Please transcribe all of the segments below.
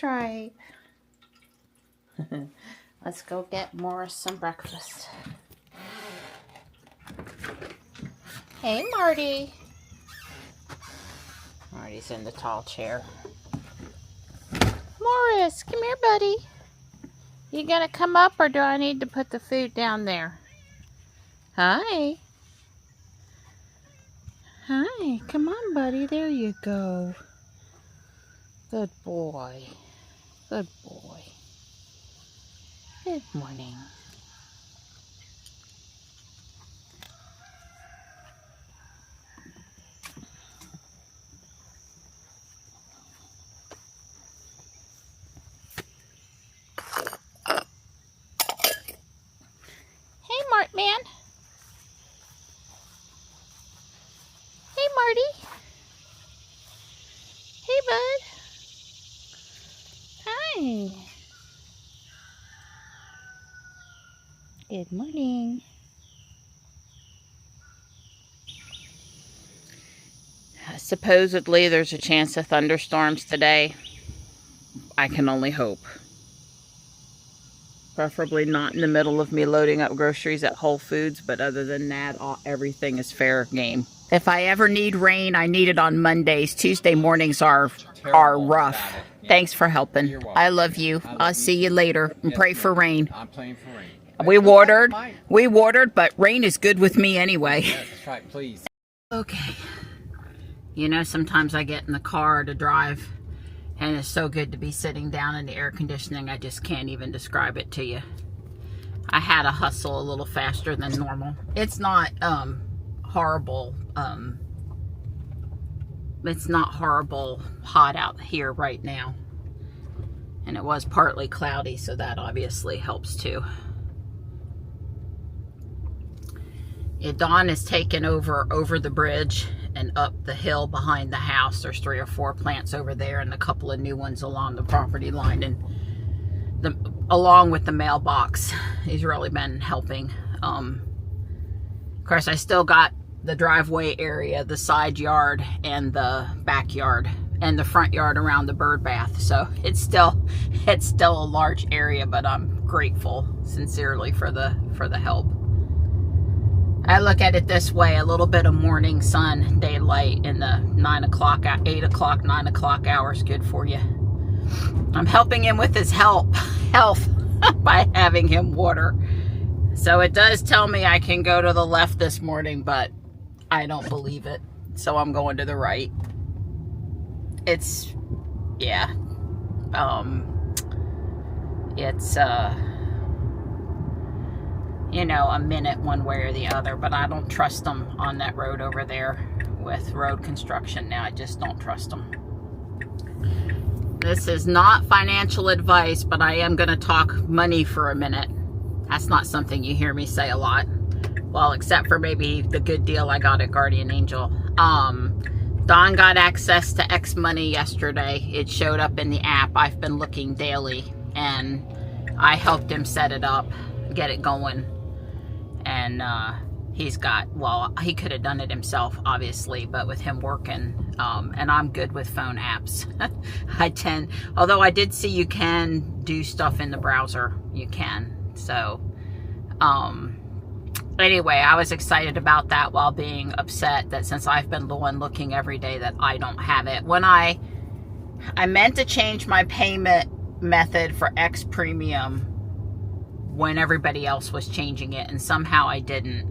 stripe. Let's go get Morris some breakfast. Hey, Marty. Marty's in the tall chair. Morris, come here, buddy. You gonna come up, or do I need to put the food down there? Hi. Hi, come on, buddy. There you go. Good boy. Good boy. Good morning. Hey, Mart Man. Hey, Marty. Hey, bud. Hi. Good morning. Supposedly there's a chance of thunderstorms today. I can only hope. Preferably not in the middle of me loading up groceries at Whole Foods, but other than that, everything is fair game. If I ever need rain, I need it on Mondays. Tuesday mornings are rough. Thanks for helping. I love you. I'll see you later, and pray for rain. I'm praying for rain. We watered, but rain is good with me anyway. Yes, that's right, please. Okay. You know, sometimes I get in the car to drive, and it's so good to be sitting down in the air conditioning, I just can't even describe it to you. I had to hustle a little faster than normal. It's not horrible. It's not horrible hot out here right now. And it was partly cloudy, so that obviously helps too. Dawn is taken over the bridge and up the hill behind the house. There's 3 or 4 plants over there and a couple of new ones along the property line, and along with the mailbox. He's really been helping. Of course, I still got the driveway area, the side yard, and the backyard, and the front yard around the bird bath. So it's still a large area, but I'm grateful sincerely for the help. I look at it this way: a little bit of morning sun, daylight in the 9 o'clock, 8 o'clock, 9 o'clock hours, good for you. I'm helping him with his health by having him water. So it does tell me I can go to the left this morning, but I don't believe it. So I'm going to the right. It's, yeah. It's, you know, a minute one way or the other, but I don't trust them on that road over there with road construction now. I just don't trust them. This is not financial advice, but I am going to talk money for a minute. That's not something you hear me say a lot. Well, except for maybe the good deal I got at Guardian Angel. Don got access to X Money yesterday. It showed up in the app. I've been looking daily, and I helped him set it up, get it going. And he's got, well, he could have done it himself, obviously, but with him working, and I'm good with phone apps. Although I did see you can do stuff in the browser. You can. So, anyway, I was excited about that while being upset that since I've been the one looking every day that I don't have it. When I meant to change my payment method for X Premium when everybody else was changing it, and somehow I didn't.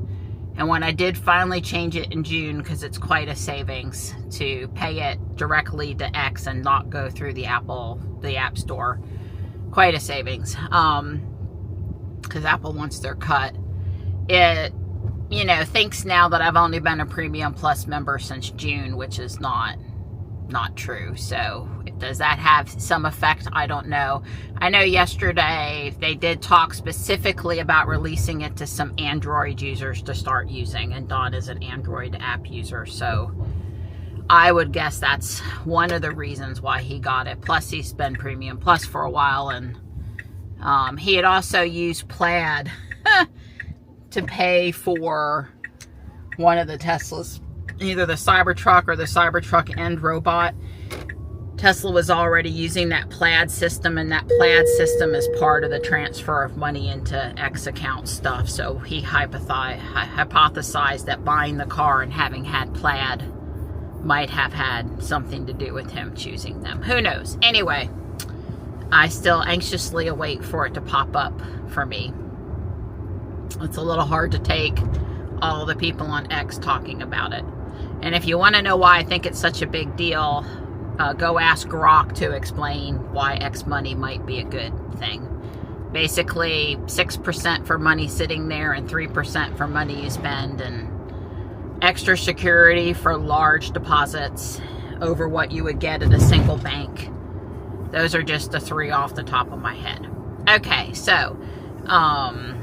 And when I did finally change it in June, because it's quite a savings to pay it directly to X and not go through the App Store, quite a savings. Because Apple wants their cut. It, you know, thinks now that I've only been a Premium Plus member since June, which is not true. So does that have some effect? I don't know. I know yesterday they did talk specifically about releasing it to some Android users to start using, and Don is an Android app user, so I would guess that's one of the reasons why he got it. Plus he's been Premium Plus for a while, and he had also used Plaid to pay for one of the Teslas, either the Cybertruck or the Cybertruck End Robot. Tesla was already using that Plaid system, and that Plaid system is part of the transfer of money into X account stuff. So he hypothesized that buying the car and having had Plaid might have had something to do with him choosing them. Who knows? Anyway, I still anxiously await for it to pop up for me. It's a little hard to take all the people on X talking about it. And if you want to know why I think it's such a big deal, go ask Grok to explain why X money might be a good thing. Basically, 6% for money sitting there and 3% for money you spend, and extra security for large deposits over what you would get at a single bank. Those are just the three off the top of my head. Okay, so I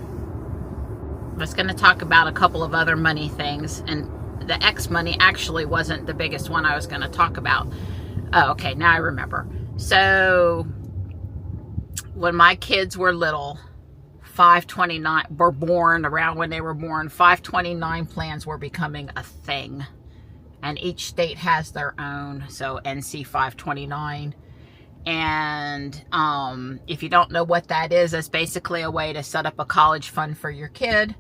was going to talk about a couple of other money things, and the X money actually wasn't the biggest one I was going to talk about. Oh, okay, now I remember. So when my kids were little, 529 were born, around when they were born, 529 plans were becoming a thing. And each state has their own, so NC 529. And if you don't know what that is, it's basically a way to set up a college fund for your kid.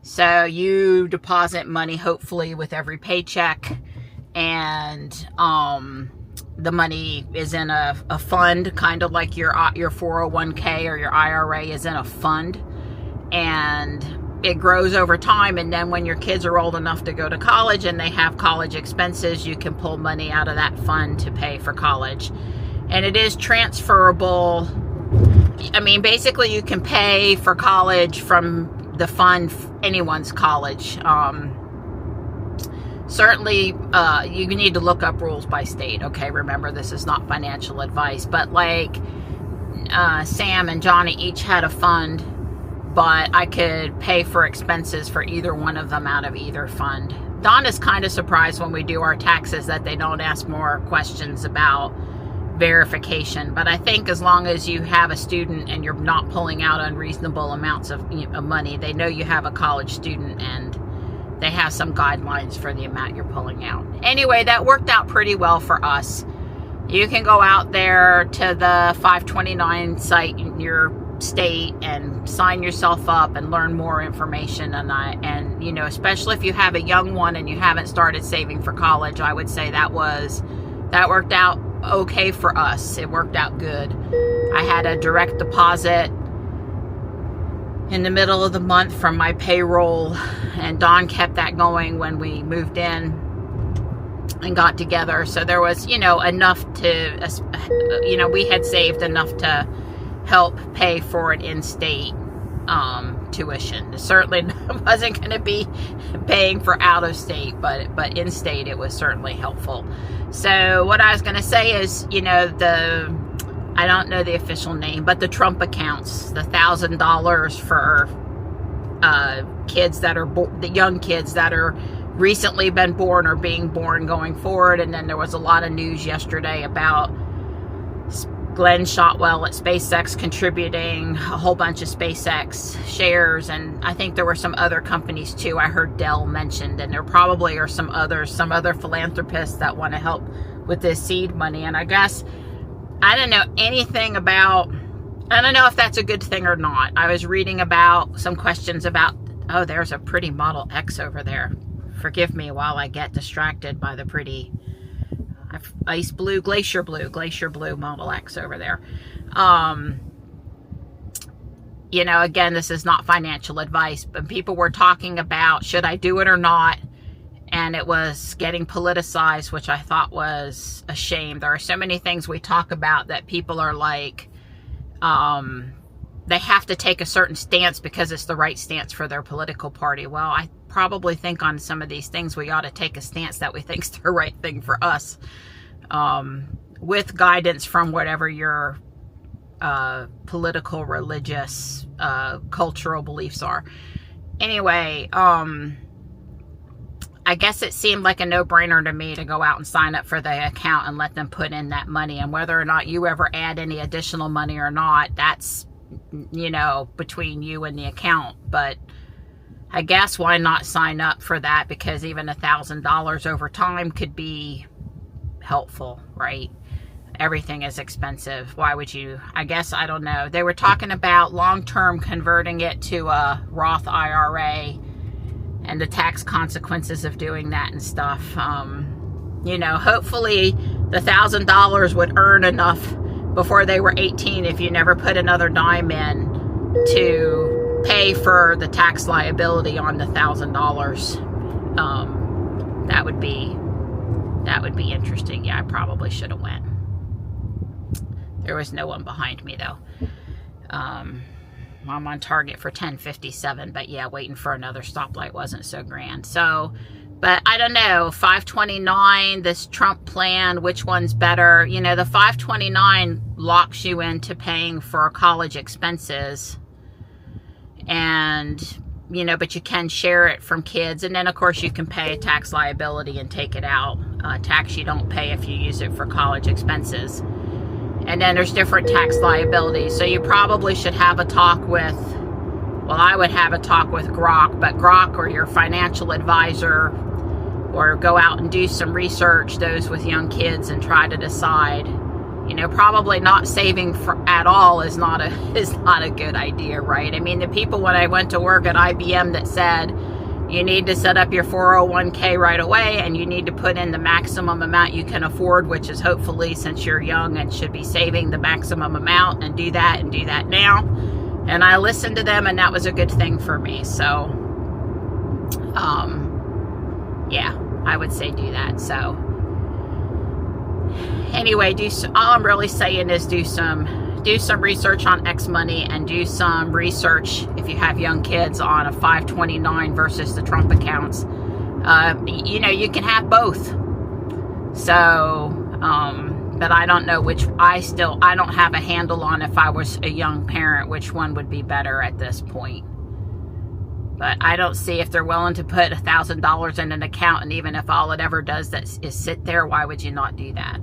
So you deposit money, hopefully, with every paycheck, and the money is in a fund, kind of like your 401k or your IRA is in a fund, and it grows over time. And then when your kids are old enough to go to college and they have college expenses, you can pull money out of that fund to pay for college. And it is transferable. I mean, basically you can pay for college from the fund, anyone's college. Certainly, you need to look up rules by state. Okay, remember, this is not financial advice, but like Sam and Johnny each had a fund, but I could pay for expenses for either one of them out of either fund. Don is kind of surprised when we do our taxes that they don't ask more questions about verification, but I think as long as you have a student and you're not pulling out unreasonable amounts of money, they know you have a college student, and they have some guidelines for the amount you're pulling out. Anyway, that worked out pretty well for us. You can go out there to the 529 site in your state and sign yourself up and learn more information. And you know, especially if you have a young one and you haven't started saving for college, I would say that worked out okay for us. It worked out good. I had a direct deposit in the middle of the month from my payroll, and Dawn kept that going when we moved in and got together. So there was, enough to, we had saved enough to help pay for an in-state tuition. It certainly wasn't going to be paying for out-of-state, but in-state it was certainly helpful. So what I was going to say is, I don't know the official name, but the Trump accounts, the $1,000 for kids that are the young kids that are recently been born or being born going forward. And then there was a lot of news yesterday about Glenn Shotwell at SpaceX contributing a whole bunch of SpaceX shares, and I think there were some other companies too. I heard Dell mentioned, and there probably are some other philanthropists that want to help with this seed money. And I guess I don't know anything about, I don't know if that's a good thing or not. I was reading about some questions about, oh, there's a pretty Model X over there. Forgive me while I get distracted by the pretty ice blue, glacier blue Model X over there. Again, this is not financial advice, but people were talking about, should I do it or not? And it was getting politicized, which I thought was a shame. There are so many things we talk about that people are like, they have to take a certain stance because it's the right stance for their political party. Well, I probably think on some of these things we ought to take a stance that we think is the right thing for us, with guidance from whatever your political, religious, cultural beliefs are. Anyway, I guess it seemed like a no-brainer to me to go out and sign up for the account and let them put in that money. And whether or not you ever add any additional money or not, that's, between you and the account. But I guess why not sign up for that? Because even $1,000 over time could be helpful, right? everything is expensive. Why would you? I guess, I don't know. They were talking about long-term converting it to a Roth IRA and the tax consequences of doing that and stuff. You know, hopefully the $1,000 would earn enough before they were 18 if you never put another dime in to pay for the tax liability on the $1,000. That would be interesting. Yeah, I probably should have went. There was no one behind me though. I'm on target for 10:57, but yeah, waiting for another stoplight wasn't so grand. So, but I don't know, 529, this Trump plan, which one's better? You know, the 529 locks you into paying for college expenses, and, you know, but you can share it from kids. And then, of course, you can pay a tax liability and take it out. Tax you don't pay if you use it for college expenses. And then there's different tax liabilities. So you probably should have a talk with, well, I would have a talk with Grok, but Grok or your financial advisor, or go out and do some research, those with young kids, and try to decide. You know, probably not saving at all is not a good idea, right? I mean, the people when I went to work at IBM that said you need to set up your 401k right away, and you need to put in the maximum amount you can afford, which is hopefully, since you're young and should be saving the maximum amount, and do that now. And I listened to them, and that was a good thing for me. So, yeah, I would say do that. So, anyway, all I'm really saying is do some research on X money, and do some research if you have young kids on a 529 versus the Trump accounts. You know, you can have both. So, but I don't know which. I don't have a handle on, if I was a young parent, which one would be better at this point. But I don't see, if they're willing to put $1,000 in an account, and even if all it ever does is sit there, why would you not do that?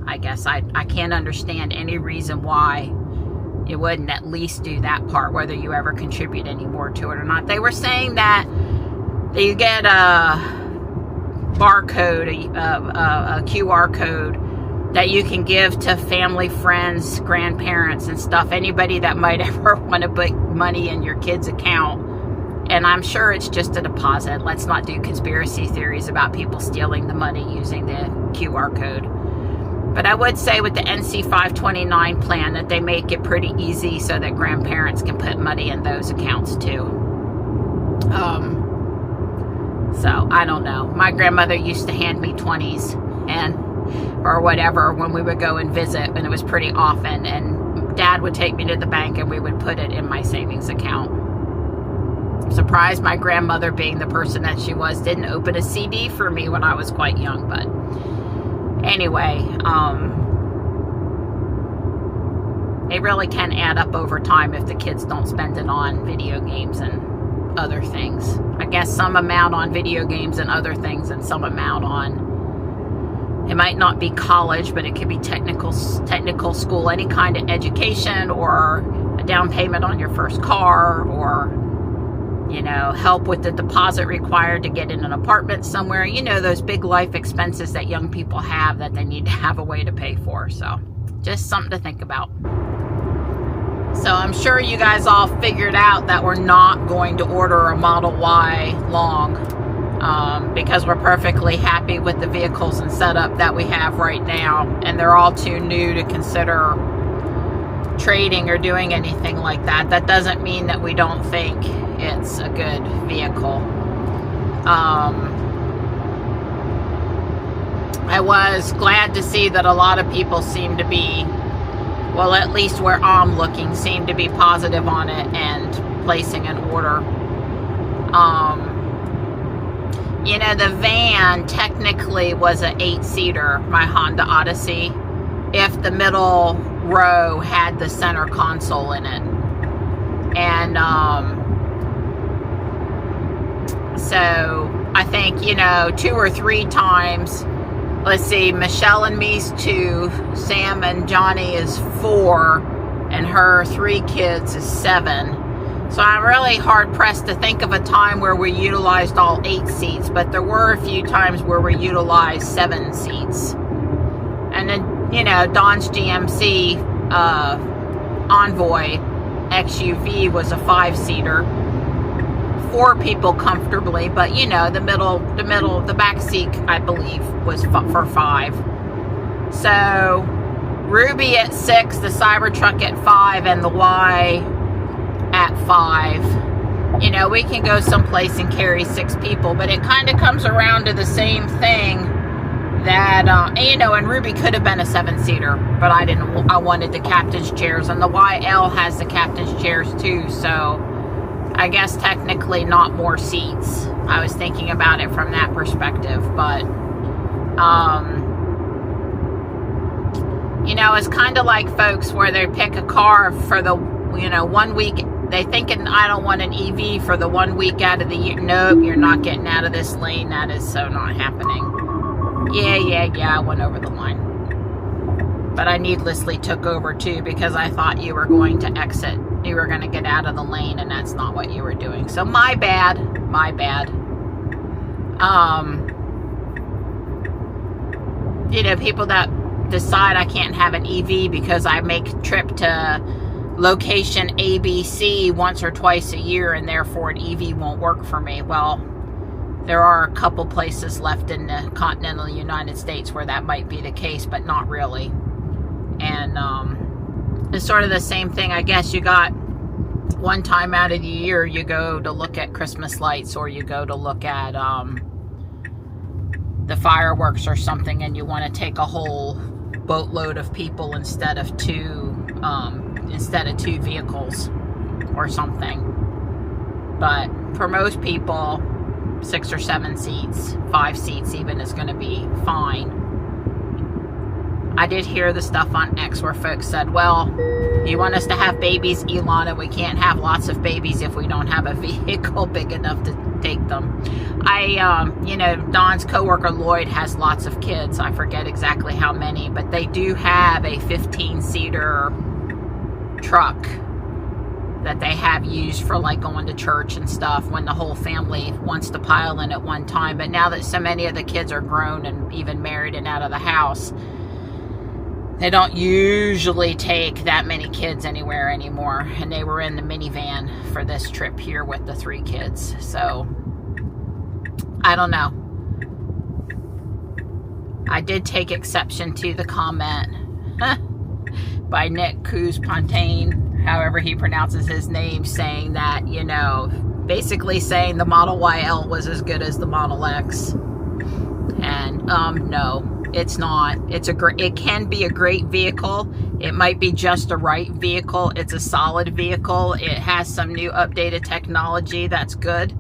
I guess I can't understand any reason why you wouldn't at least do that part, whether you ever contribute any more to it or not. They were saying that you get a barcode, a QR code that you can give to family, friends, grandparents and stuff, anybody that might ever want to put money in your kid's account. And I'm sure it's just a deposit. Let's not do conspiracy theories about people stealing the money using the QR code. But I would say with the NC 529 plan that they make it pretty easy so that grandparents can put money in those accounts too. So I don't know. My grandmother used to hand me 20s or whatever when we would go and visit, and it was pretty often. And Dad would take me to the bank, and we would put it in my savings account. I'm surprised my grandmother, being the person that she was, didn't open a CD for me when I was quite young. But anyway, it really can add up over time if the kids don't spend it on video games and other things. I guess some amount on video games and other things, and some amount on, it might not be college, but it could be technical school, any kind of education, or a down payment on your first car, or, you know, help with the deposit required to get in an apartment somewhere. You know, those big life expenses that young people have that they need to have a way to pay for. So just something to think about. So I'm sure you guys all figured out that we're not going to order a Model Y long, because we're perfectly happy with the vehicles and setup that we have right now, and they're all too new to consider trading or doing anything like that. That doesn't mean that we don't think it's a good vehicle. I was glad to see that a lot of people seem to be, well, at least where I'm looking, seem to be positive on it and placing an order. You know, the van technically was an 8-seater, my Honda Odyssey, if the middle row had the center console in it. And so I think, you know, 2 or 3 times, let's see, Michelle and me's 2, Sam and Johnny is 4, and her 3 kids is 7. So I'm really hard pressed to think of a time where we utilized all 8 seats, but there were a few times where we utilized 7 seats. And then you know, Dawn's GMC Envoy XUV was a 5-seater. 4 people comfortably, but you know, the back seat, I believe, was for 5. So Ruby at 6, the Cybertruck at 5, and the Y at 5. You know, we can go someplace and carry 6 people, but it kind of comes around to the same thing that, you know, and Ruby could have been a 7-seater, but I wanted the captain's chairs, and the YL has the captain's chairs too, so I guess technically not more seats. I was thinking about it from that perspective, but, you know, it's kind of like folks where they pick a car for the, you know, 1 week. They thinking, I don't want an EV for the 1 week out of the year. Nope, you're not getting out of this lane. That is so not happening. Yeah, I went over the line. But I needlessly took over too, because I thought you were going to exit. You were going to get out of the lane, and that's not what you were doing. So my bad. You know, people that decide I can't have an EV because I make trip to location ABC once or twice a year, and therefore an EV won't work for me. Well, there are a couple places left in the continental United States where that might be the case, but not really. And it's sort of the same thing. I guess you got one time out of the year you go to look at Christmas lights, or you go to look at the fireworks or something, and you want to take a whole boatload of people instead of two vehicles or something. But for most people, 6 or 7 seats, 5 seats even, is going to be fine. I did hear the stuff on X where folks said, well, you want us to have babies, Elon, and we can't have lots of babies if we don't have a vehicle big enough to take them. You know, Dawn's coworker Lloyd has lots of kids. I forget exactly how many, but they do have a 15-seater truck that they have used for like going to church and stuff when the whole family wants to pile in at one time. But now that so many of the kids are grown and even married and out of the house, they don't usually take that many kids anywhere anymore. And they were in the minivan for this trip here with the 3 kids. So, I don't know. I did take exception to the comment by Nick Coos-Pontaine, however he pronounces his name, saying that, you know, basically saying the Model YL was as good as the Model X. And, no. It's not. It can be a great vehicle. It might be just a right vehicle. It's a solid vehicle. It has some new updated technology that's good.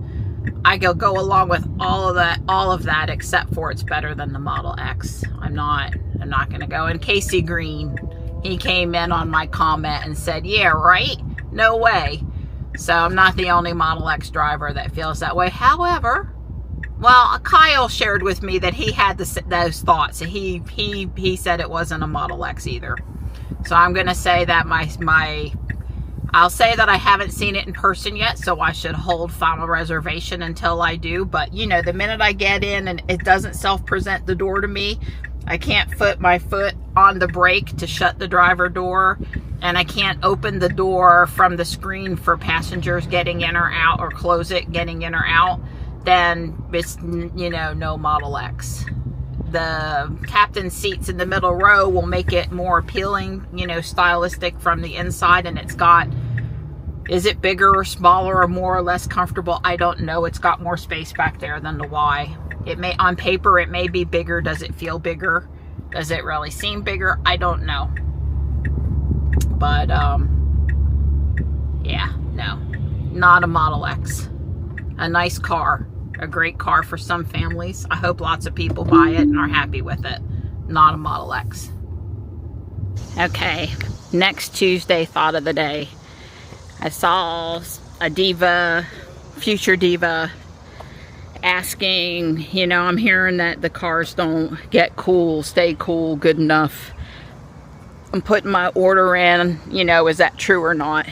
I go along with all of that, except for it's better than the Model X. I'm not going to go. And Casey Green, he came in on my comment and said, yeah, right? No way. So I'm not the only Model X driver that feels that way. However, well, Kyle shared with me that he had those thoughts. He said it wasn't a Model X either. So I'm going to say that I'll say that I haven't seen it in person yet, so I should hold final reservation until I do. But, you know, the minute I get in and it doesn't self-present the door to me, I can't put my foot on the brake to shut the driver door, and I can't open the door from the screen for passengers getting in or out, or close it getting in or out, then it's, you know, no Model X. The captain's seats in the middle row will make it more appealing, you know, stylistic from the inside. And it's got, is it bigger or smaller or more or less comfortable? I don't know. It's got more space back there than the Y. It may, on paper, it may be bigger. Does it feel bigger? Does it really seem bigger? I don't know. But, yeah, no, not a Model X. A nice car, a great car for some families. I hope lots of people buy it and are happy with it. Not a Model X. Okay, next Tuesday thought of the day. I saw a diva, future diva, asking, you know, I'm hearing that the cars don't get cool, stay cool good enough. I'm putting my order in, you know, is that true or not?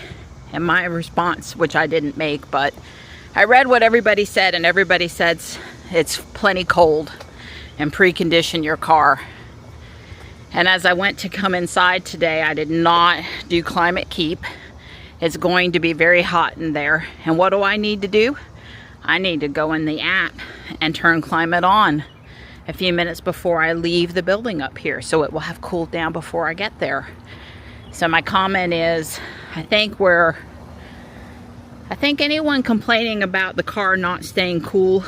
And my response, which I didn't make, but I read what everybody said, and everybody said it's plenty cold and precondition your car. And as I went to come inside today, I did not do climate keep. It's going to be very hot in there. And what do I need to do? I need to go in the app and turn climate on a few minutes before I leave the building up here, so it will have cooled down before I get there. So my comment is, I think anyone complaining about the car not staying cool,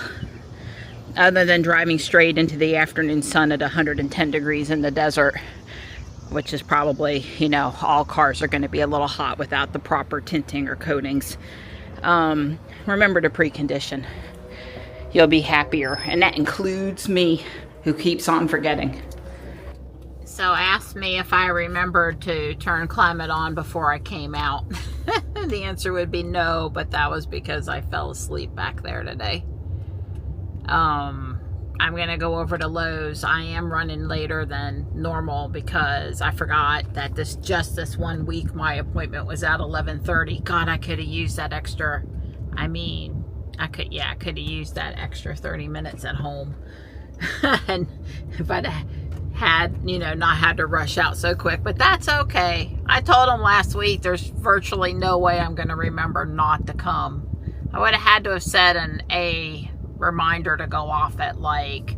other than driving straight into the afternoon sun at 110 degrees in the desert, which is probably, you know, all cars are going to be a little hot without the proper tinting or coatings. Remember to precondition. You'll be happier, and that includes me, who keeps on forgetting. So ask me if I remembered to turn climate on before I came out. The answer would be no, but that was because I fell asleep back there today. I'm gonna go over to Lowe's. I am running later than normal because I forgot that just this 1 week my appointment was at 11:30. God, I could have used that extra. I mean, I could have used that extra 30 minutes at home. And if I'd had, you know, not had to rush out so quick, but that's okay. I told him last week there's virtually no way I'm going to remember not to come. I would have had to have set a reminder to go off at like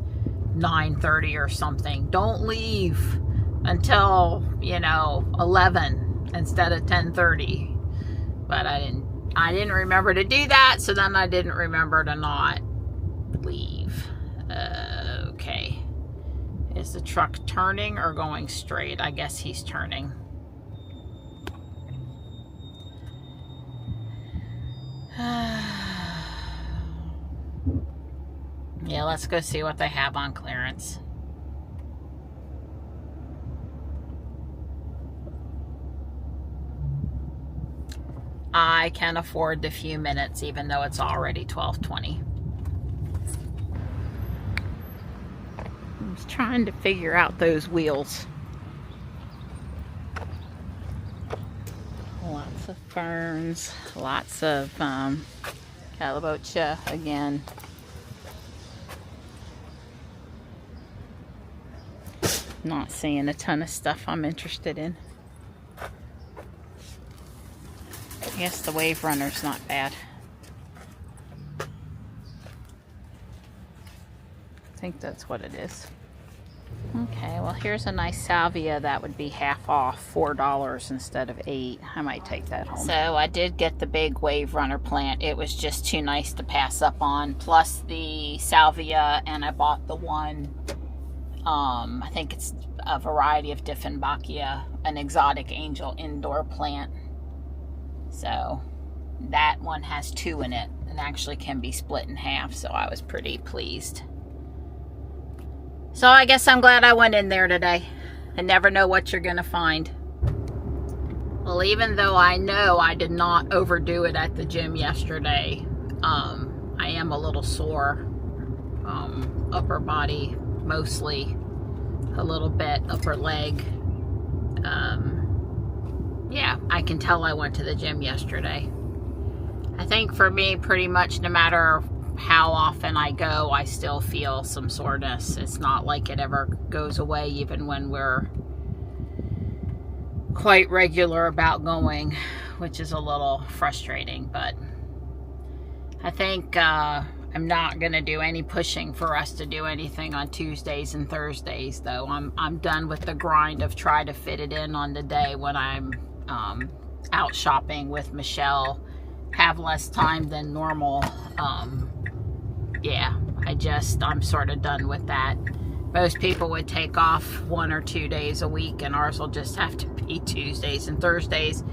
9:30 or something. Don't leave until, you know, 11 instead of 10:30. But I didn't remember to do that, so then I didn't remember to not leave. Okay. Is the truck turning or going straight? I guess he's turning. Yeah, let's go see what they have on clearance. I can afford the few minutes, even though it's already 12:20. I'm just trying to figure out those wheels. Lots of ferns, lots of calabocha again. Not seeing a ton of stuff I'm interested in. I guess the Wave Runner's not bad. I think that's what it is. Okay, well here's a nice salvia that would be half off, $4 instead of $8. I might take that home. So I did get the big Wave Runner plant. It was just too nice to pass up on, plus the salvia, and I bought the one, I think it's a variety of Dieffenbachia, an exotic angel indoor plant. So that one has 2 in it and actually can be split in half, so I was pretty pleased. So I guess I'm glad I went in there today. I never know what you're gonna find. Well, even though I know I did not overdo it at the gym yesterday, I am a little sore. Upper body mostly, a little bit upper leg. Yeah, I can tell I went to the gym yesterday. I think for me, pretty much no matter how often I go, I still feel some soreness. It's not like it ever goes away, even when we're quite regular about going, which is a little frustrating. But I think I'm not going to do any pushing for us to do anything on Tuesdays and Thursdays, though. I'm done with the grind of try to fit it in on the day when I'm out shopping with Michelle, have less time than normal. Yeah, I'm sort of done with that. Most people would take off 1 or 2 days a week, and ours will just have to be Tuesdays and Thursdays.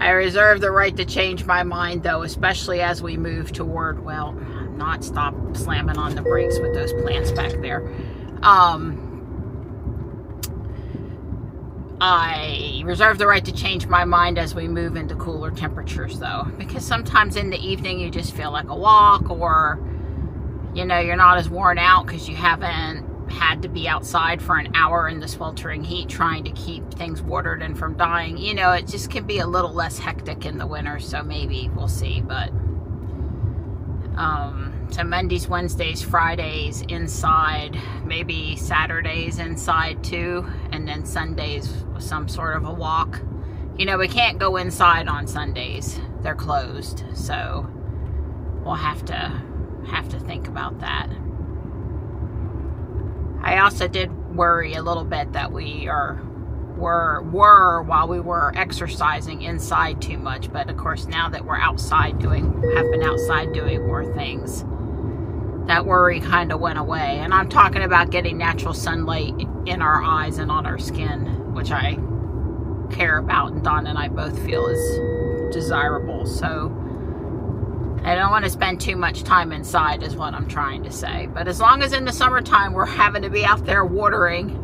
I reserve the right to change my mind, though, especially as we move toward, well, not stop slamming on the brakes with those plants back there. I reserve the right to change my mind as we move into cooler temperatures, though, because sometimes in the evening you just feel like a walk, or, you know, you're not as worn out because you haven't had to be outside for an hour in the sweltering heat trying to keep things watered and from dying. You know, it just can be a little less hectic in the winter, so maybe we'll see. But so Mondays, Wednesdays, Fridays inside, maybe Saturdays inside too, and then Sundays some sort of a walk. You know, we can't go inside on Sundays. They're closed. So we'll have to think about that. I also did worry a little bit that we were while we were exercising inside too much, but of course now that we're outside have been outside doing more things, that worry kind of went away. And I'm talking about getting natural sunlight in our eyes and on our skin, which I care about, and Don and I both feel is desirable. So I don't want to spend too much time inside is what I'm trying to say. But as long as in the summertime we're having to be out there watering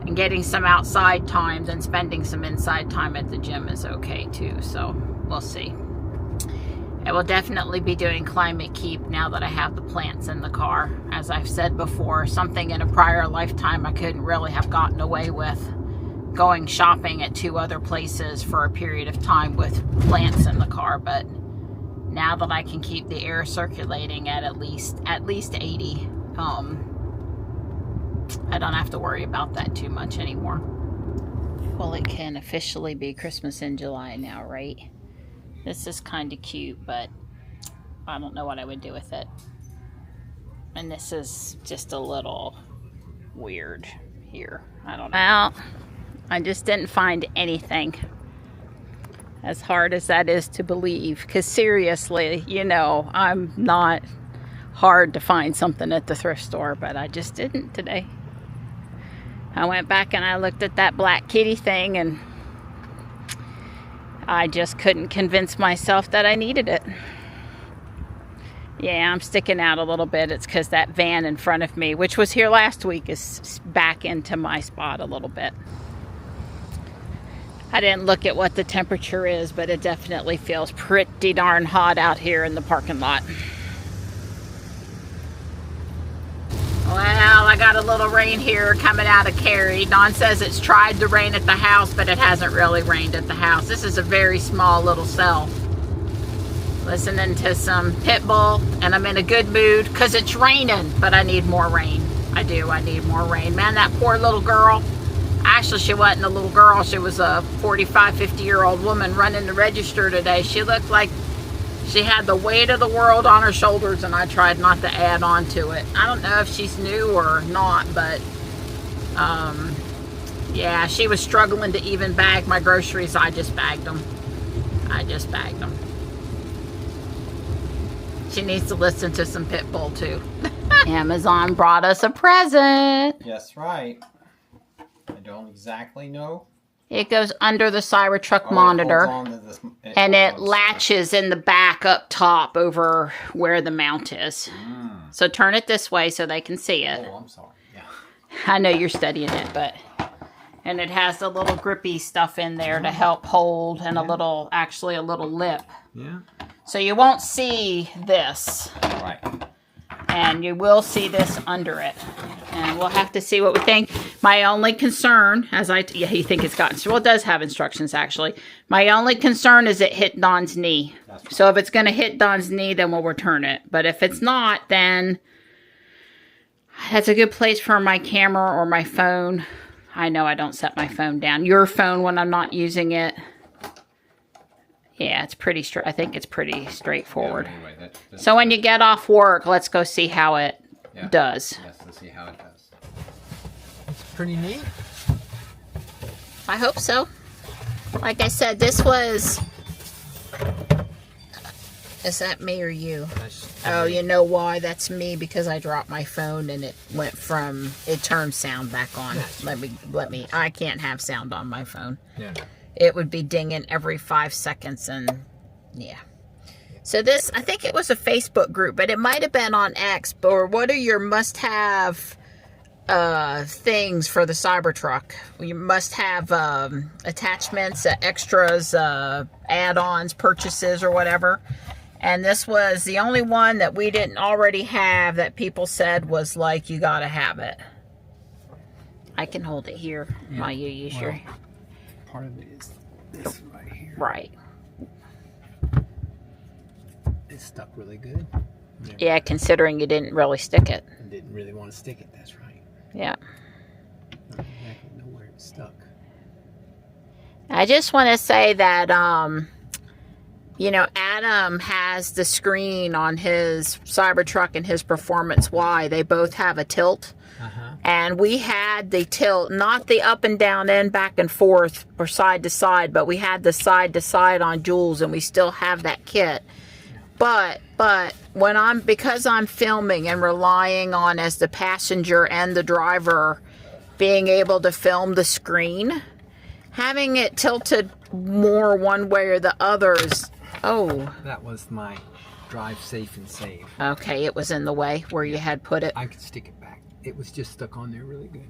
and getting some outside time, then spending some inside time at the gym is okay too. So we'll see. I will definitely be doing Climate Keep now that I have the plants in the car. As I've said before, something in a prior lifetime I couldn't really have gotten away with, going shopping at 2 other places for a period of time with plants in the car. But now that I can keep the air circulating at least 80, I don't have to worry about that too much anymore. Well, it can officially be Christmas in July now, right? This is kind of cute, but I don't know what I would do with it. And this is just a little weird here. I don't know. Well, I just didn't find anything. As hard as that is to believe, because seriously, you know, I'm not hard to find something at the thrift store, but I just didn't today. I went back and I looked at that black kitty thing, and I just couldn't convince myself that I needed it. Yeah, I'm sticking out a little bit. It's because that van in front of me, which was here last week, is back into my spot a little bit. I didn't look at what the temperature is, but it definitely feels pretty darn hot out here in the parking lot. Well, I got a little rain here coming out of Cary. Dawn says it's tried to rain at the house, but it hasn't really rained at the house. This is a very small little cell. Listening to some Pitbull, and I'm in a good mood because it's raining, but I need more rain. I need more rain. Man, that poor little girl. Actually, she wasn't a little girl. She was a 45, 50-year-old woman running the register today. She looked like she had the weight of the world on her shoulders, and I tried not to add on to it. I don't know if she's new or not, but yeah, she was struggling to even bag my groceries. I just bagged them. She needs to listen to some Pitbull too. Amazon brought us a present. Yes, right. I don't exactly know. It goes under the Cybertruck monitor, and it latches in the back up top over where the mount is. So turn it this way so they can see it. Oh, I'm sorry. Yeah. I know you're studying it, but... And it has the little grippy stuff in there to help hold, and actually a little lip. Yeah. So you won't see this. Right. And you will see this under it. And we'll have to see what we think. My only concern, you think it's got, well, it does have instructions actually. My only concern is it hit Don's knee. Right. So if it's going to hit Don's knee, then we'll return it. But if it's not, then that's a good place for my camera or my phone. I know I don't set my phone down. Your phone when I'm not using it. Yeah, it's pretty straight. I think it's pretty straightforward. Yeah, anyway, so when you get off work, let's go see how it does. Yes, let's see how it does. It's pretty neat. I hope so. Like I said, this was... Is that me or you? Oh, you know why? That's me, because I dropped my phone and it went from... It turned sound back on. Let me... I can't have sound on my phone. Yeah. It would be dinging every 5 seconds, and yeah. So this, I think it was a Facebook group, but it might have been on X. Or what are your must-have things for the Cybertruck? You must have attachments, extras, add-ons, purchases, or whatever. And this was the only one that we didn't already have that people said was like, you gotta have it. I can hold it here while you use your... Part of it is this right here. Right. It's stuck really good. Yeah, considering you didn't really stick it. I didn't really want to stick it, that's right. Yeah. I don't exactly know where it stuck. I just want to say that, you know, Adam has the screen on his Cybertruck and his Performance Y. They both have a tilt. And we had the tilt, not the up and down and back and forth or side to side, but we had the side to side on Jules, and we still have that kit. But when because I'm filming and relying on, as the passenger and the driver, being able to film the screen, having it tilted more one way or the others. Oh, that was my drive safe and save. Okay, it was in the way where you had put it. I could stick it back. It was just stuck on there really good.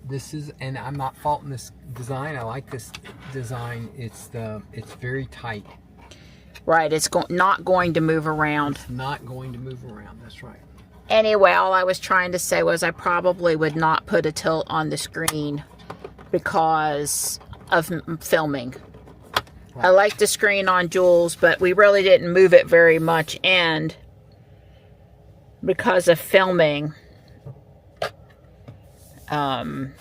This is, and I'm not faulting this design. I like this design. It's very tight. Right, it's not going to move around. It's not going to move around. That's right. Anyway, all I was trying to say was I probably would not put a tilt on the screen because of filming. Right. I like the screen on Jules, but we really didn't move it very much, and because of filming, you know,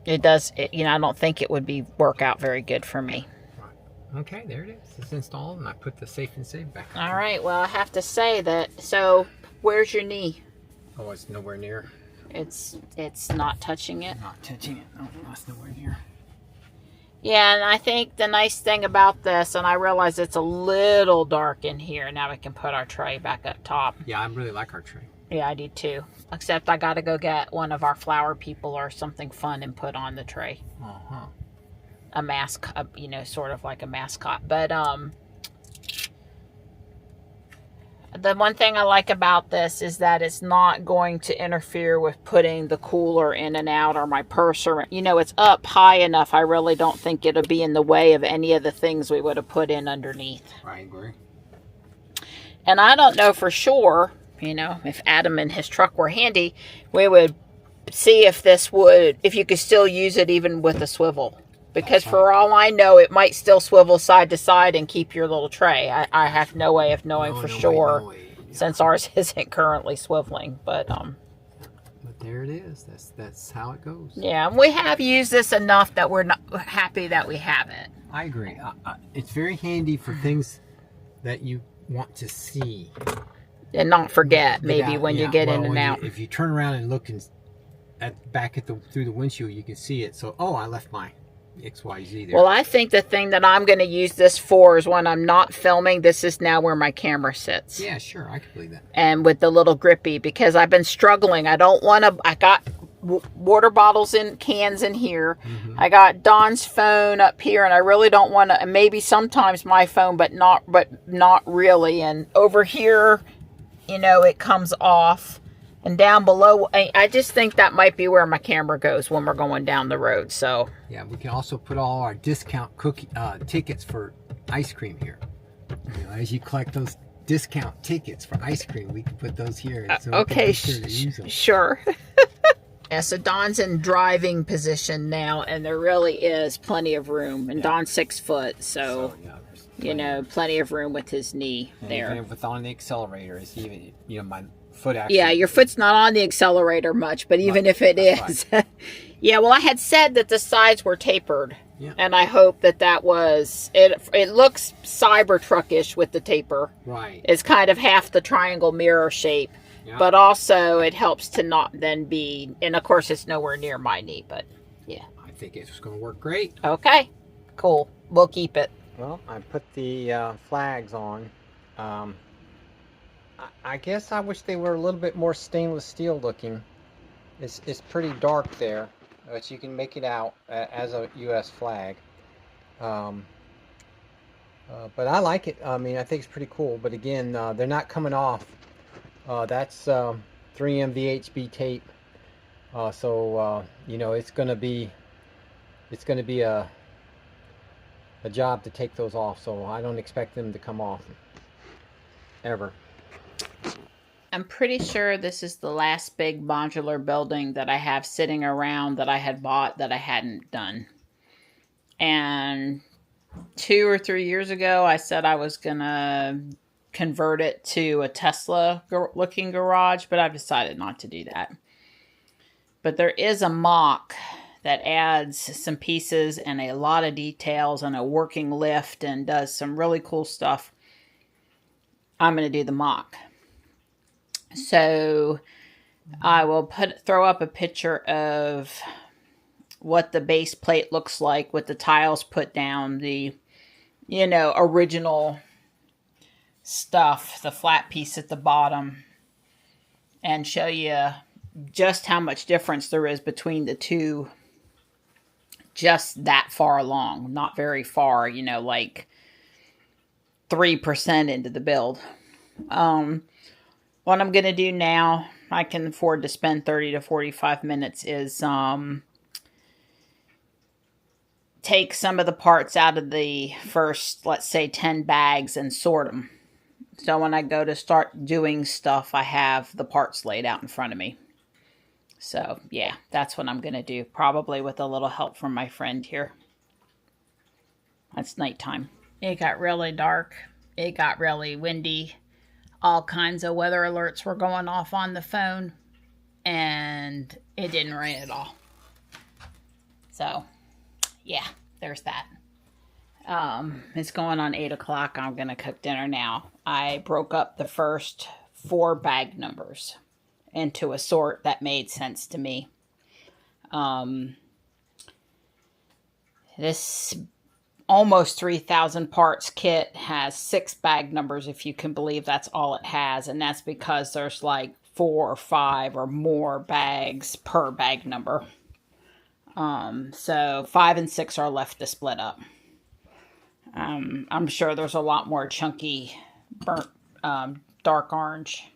I don't think it would work out very good for me. Right. Okay, there it is. It's installed, and I put the safe and save back. All right. Well, I have to say that. So, where's your knee? Oh, it's nowhere near. It's not touching it. Not touching it. No, it's nowhere near. Yeah, and I think the nice thing about this, and I realize it's a little dark in here. Now we can put our tray back up top. Yeah, I really like our tray. Yeah, I do too. Except I got to go get one of our flower people or something fun and put on the tray. Uh-huh. A mascot, you know, sort of like a mascot. But the one thing I like about this is that it's not going to interfere with putting the cooler in and out or my purse, or, you know, it's up high enough. I really don't think it'll be in the way of any of the things we would have put in underneath. I agree. And I don't know for sure, you know, if Adam and his truck were handy, we would see if if you could still use it even with a swivel. Because for all I know, it might still swivel side to side and keep your little tray. I have no way of knowing for sure, no way. Yeah. Since ours isn't currently swiveling. But there it is. That's how it goes. Yeah, we have used this enough that we're not happy that we have it. I agree. It's very handy for things that you want to see and not forget. Maybe when you get in and out. If you turn around and look through the windshield, you can see it. So, I left my XYZ there. Well, I think the thing that I'm going to use this for is when I'm not filming, this is now where my camera sits. Yeah, sure. I can believe that. And with the little grippy, because I've been struggling. I don't want to, I got water bottles in cans in here. Mm-hmm. I got Don's phone up here, and I really don't want to, maybe sometimes my phone, but not really. And over here, you know, it comes off. And down below, I just think that might be where my camera goes when we're going down the road. So yeah, we can also put all our discount tickets for ice cream here. You know, as you collect those discount tickets for ice cream, we can put those here. So okay, sure. Yeah, so Don's in driving position now, and there really is plenty of room. And Don's 6 foot, so you know, plenty of room with his knee there. Even with on the accelerator, it's even, you know, my foot actually. Yeah, your foot's not on the accelerator much, but even if it is. Right. Yeah, well, I had said that the sides were tapered. Yeah. And I hope that was, it looks Cybertruck-ish with the taper. Right. It's kind of half the triangle mirror shape. Yeah. But also it helps to not then be, and of course it's nowhere near my knee, but yeah. I think it's going to work great. Okay, cool. We'll keep it. Well, I put the flags on. I guess I wish they were a little bit more stainless steel looking. It's pretty dark there, but you can make it out as a U.S. flag. But I like it. I mean, I think it's pretty cool. But again, they're not coming off. That's 3M VHB tape. So you know, it's gonna be a job to take those off. So I don't expect them to come off ever. I'm pretty sure this is the last big modular building that I have sitting around that I had bought that I hadn't done. And 2 or 3 years ago, I said I was going to convert it to a Tesla looking garage, but I've decided not to do that. But there is a mock that adds some pieces and a lot of details and a working lift and does some really cool stuff. I'm going to do the mock. So I will throw up a picture of what the base plate looks like with the tiles put down, the, you know, original stuff, the flat piece at the bottom, and show you just how much difference there is between the two, just that far along, not very far, you know, like 3% into the build. What I'm going to do now, I can afford to spend 30 to 45 minutes, is take some of the parts out of the first, let's say, 10 bags and sort them. So when I go to start doing stuff, I have the parts laid out in front of me. So yeah, that's what I'm going to do, probably with a little help from my friend here. It's nighttime. It got really dark. It got really windy. All kinds of weather alerts were going off on the phone, and it didn't rain at all. So yeah, there's that. It's going on 8 o'clock. I'm going to cook dinner now. I broke up the first 4 bag numbers into a sort that made sense to me. This almost 3,000 parts kit has 6 bag numbers, if you can believe that's all it has. And that's because there's like 4 or 5 or more bags per bag number. So 5 and 6 are left to split up. I'm sure there's a lot more chunky, burnt, dark orange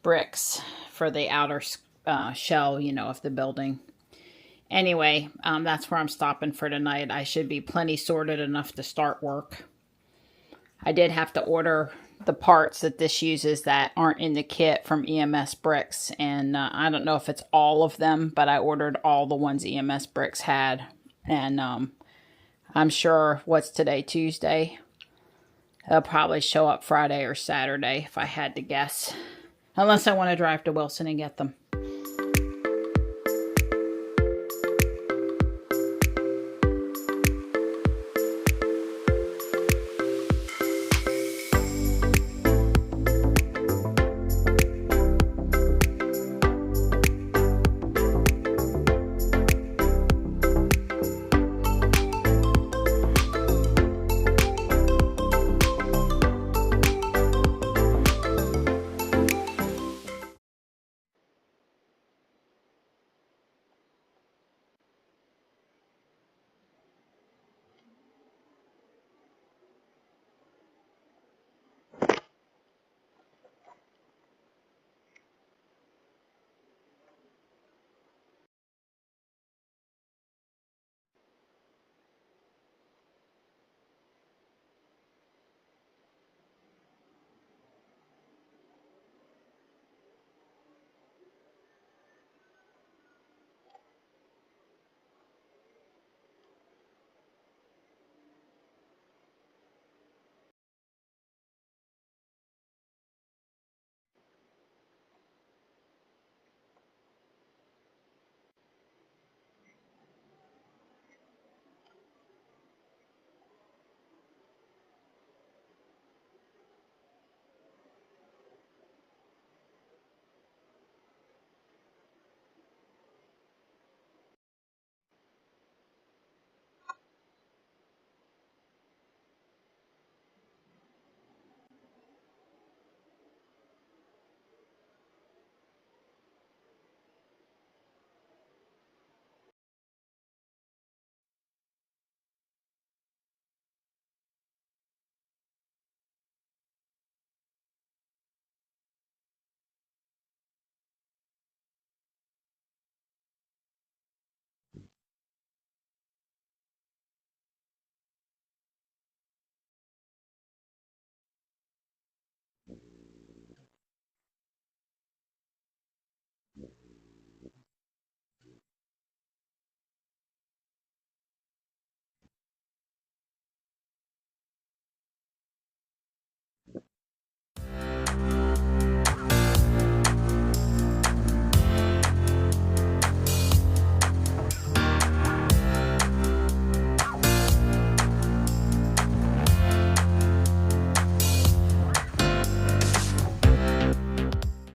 bricks for the outer shell, you know, of the building. Anyway, that's where I'm stopping for tonight. I should be plenty sorted enough to start work. I did have to order the parts that this uses that aren't in the kit from EMS Bricks, and I don't know if it's all of them, but I ordered all the ones EMS Bricks had, and I'm sure, what's today, Tuesday? They'll probably show up Friday or Saturday if I had to guess. Unless I want to drive to Wilson and get them.